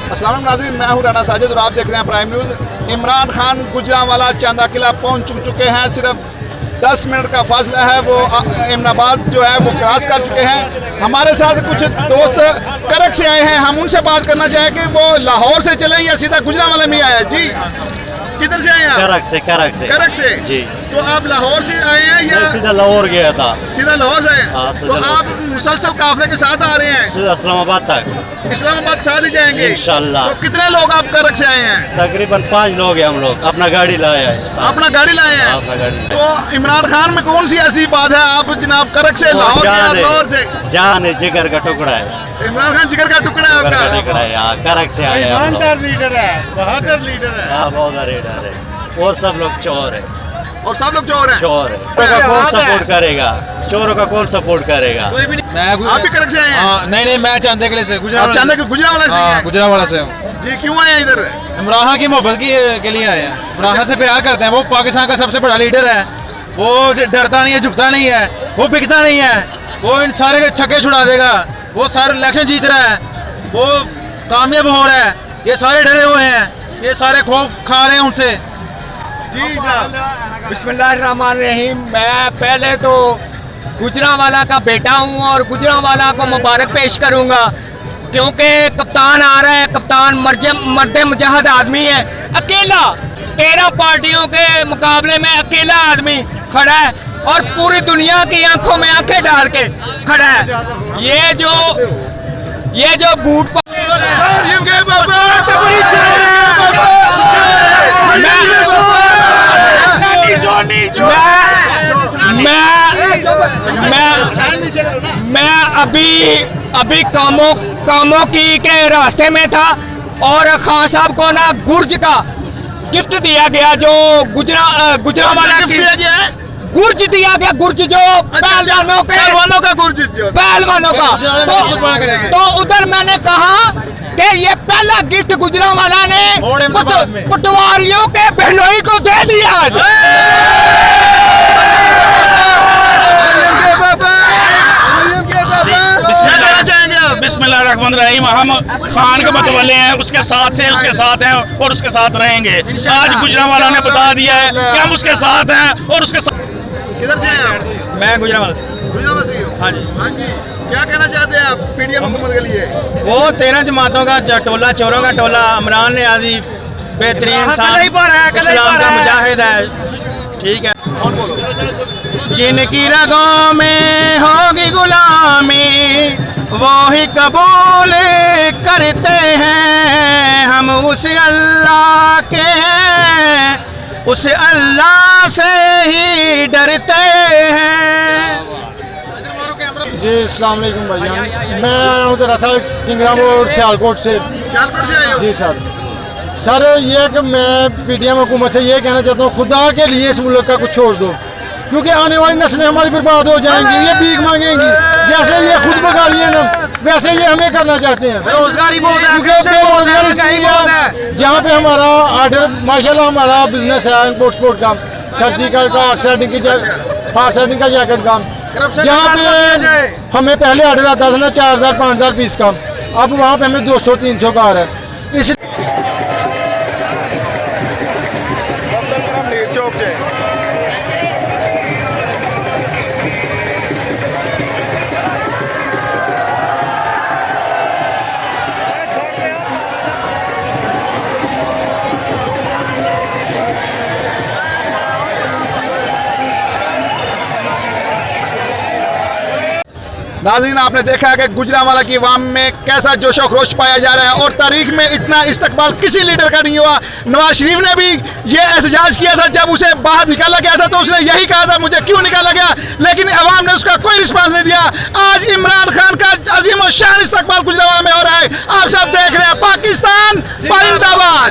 अस्सलाम वालेकुम नाज़रीन, मैं हूं राना साजिद और आप देख रहे हैं प्राइम न्यूज़। इमरान खान गुजरांवाला चांदा किला पहुंच चुके हैं। सिर्फ 10 मिनट का फासला है, वो एमनाबाद जो है वो क्रॉस कर चुके हैं। हमारे साथ कुछ दोस्त करक से आए हैं, हम उनसे बात करना चाहें कि वो लाहौर से चले या सीधा गुजरांवाला में आया। जी किधर से आए हैं? करक से जी। तो आप लाहौर से आए हैं या सीधा लाहौर गया था? सीधा लाहौर से आए। तो आप मुसलसल काफले के साथ आ रहे हैं? इस्लामाबाद तक। इस्लामाबाद साथ ही जाएंगे इंशाल्लाह। तो कितने लोग आप करक से आए हैं? तकरीबन 5 लोग हैं हम लोग। अपना गाड़ी लाए हैं। अपना गाड़ी लाए हैं? अपना गाड़ी। तो इमरान खान में कौन सी ऐसी बात है आप जनाब करक से लाहौर से? जान है, जिगर का टुकड़ा है। इमरान खान जिगर का टुकड़ा है आपका? टुकड़ा है यहाँ करक से आए हैं। लीडर है, बहादुर लीडर है। हाँ, बहुत लीडर है और सब लोग चोर है। और सब लोग चोर हैं? चोर है। का कौन सपोर्ट करेगा? चोरों का कौन सपोर्ट करेगा? आप भी करक से आए हैं? नहीं, मैं चांदे किले से गुजरांवाला से हैं? गुजरांवाला से हूँ जी। क्यों आए हैं इधर? इमरान खान की मोहब्बत के लिए आए हैं। इमरान खान से प्यार करते हैं। वो पाकिस्तान का सबसे बड़ा लीडर है। वो डरता नहीं है, झुकता नहीं है, वो बिकता नहीं है। वो इन सारे के छक्के छुड़ा देगा। वो सारे इलेक्शन जीत रहा है, वो कामयाब हो रहा है। ये सारे डरे हुए हैं, ये सारे खूब खा रहे हैं उनसे। जी जनाब। बिस्मिल्लाहिर्रहमानिर्रहीम। मैं पहले तो गुजरांवाला का बेटा हूं और गुजरांवाला को मुबारक पेश करूंगा, क्योंकि कप्तान आ रहा है। कप्तान मर्द मुजाहिद आदमी है, अकेला 13 पार्टियों के मुकाबले में अकेला आदमी खड़ा है और पूरी दुनिया की आंखों में आंखें डाल के खड़ा है। ये जो बूट मैं अभी कामों की के रास्ते में था और खान साहब को ना गुर्ज का गिफ्ट दिया गया, जो गुजरांवाला दिया गया है। गुर्ज दिया गया, गुर्ज जो पहलवानों का गुर्ज, पहलवानों का। तो उधर मैंने कहा कि ये पहला गिफ्ट गुजरांवाला ने पटवारियों के बहनोई को दे दिया। बिस्मिल्लाहिर्रहमानिर्रहीम। हम खान के मतवाले हैं, उसके साथ हैं और उसके साथ रहेंगे। आज गुजरांवाला ने बता दिया है कि हम उसके साथ हैं और उसके साथ। किधर से हैं आप? मैं गुजरांवाला से। गुजरांवाला से ही हो? हाँ जी। हाँ जी। क्या कहना चाहते हैं आप पीडीएम हुकूमत के लिए? वो 13 जमातों का टोला, चोरों का टोला। इमरान ने आदि बेहतरीन इंसान, इस्लाम का मुजाहिद है। ठीक है। जिनकी रगों में होगी गुलामी वो ही कबूल करते हैं। हम उस अल्लाह के हैं, उस अल्लाह से ही डरते हैं। जी अस्सलाम वालेकुम भाईजान। मैं आया हूँ दरअसल किंगरा मोड़ सियालकोट से। सियालकोट से आए हो? जी सर ये कि मैं पीडीएम हुकूमत से ये कहना चाहता हूँ, खुदा के लिए इस मुल्क का कुछ छोड़ दो, क्योंकि आने वाली नस्लें हमारी बर्बाद हो जाएंगी। ये भीख मांगेंगी, जैसे ये खुद बगाड़ी है ना, वैसे ये हमें करना चाहते हैं। बेरोजगारी बहुत है, जहाँ पे हमारा आर्डर माशाल्लाह हमारा बिजनेस है, इम्पोर्ट एक्सपोर्ट का, सर्जिकल का, फास्ट सेटिंग का जैकेट का, जहाँ पे हमें पहले आर्डर आता था ना 4000 5000 पीस का, अब वहाँ पे हमें 200-300 का आ रहा है। इस चौक से नाज़रीन, आपने देखा है कि गुजरांवाला की अवाम में कैसा जोशो खरोश पाया जा रहा है और तारीख में इतना इस्तकबाल किसी लीडर का नहीं हुआ। नवाज शरीफ ने भी ये एहतजाज किया था, जब उसे बाहर निकाला गया था तो उसने यही कहा था मुझे क्यों निकाला गया, लेकिन अवाम ने उसका कोई रिस्पांस नहीं दिया। आज इमरान खान का अजीम और शान इस्तकबाल गुजरांवाला में हो रहा है। आप सब देख रहे हैं, पाकिस्तान जिंदाबाद।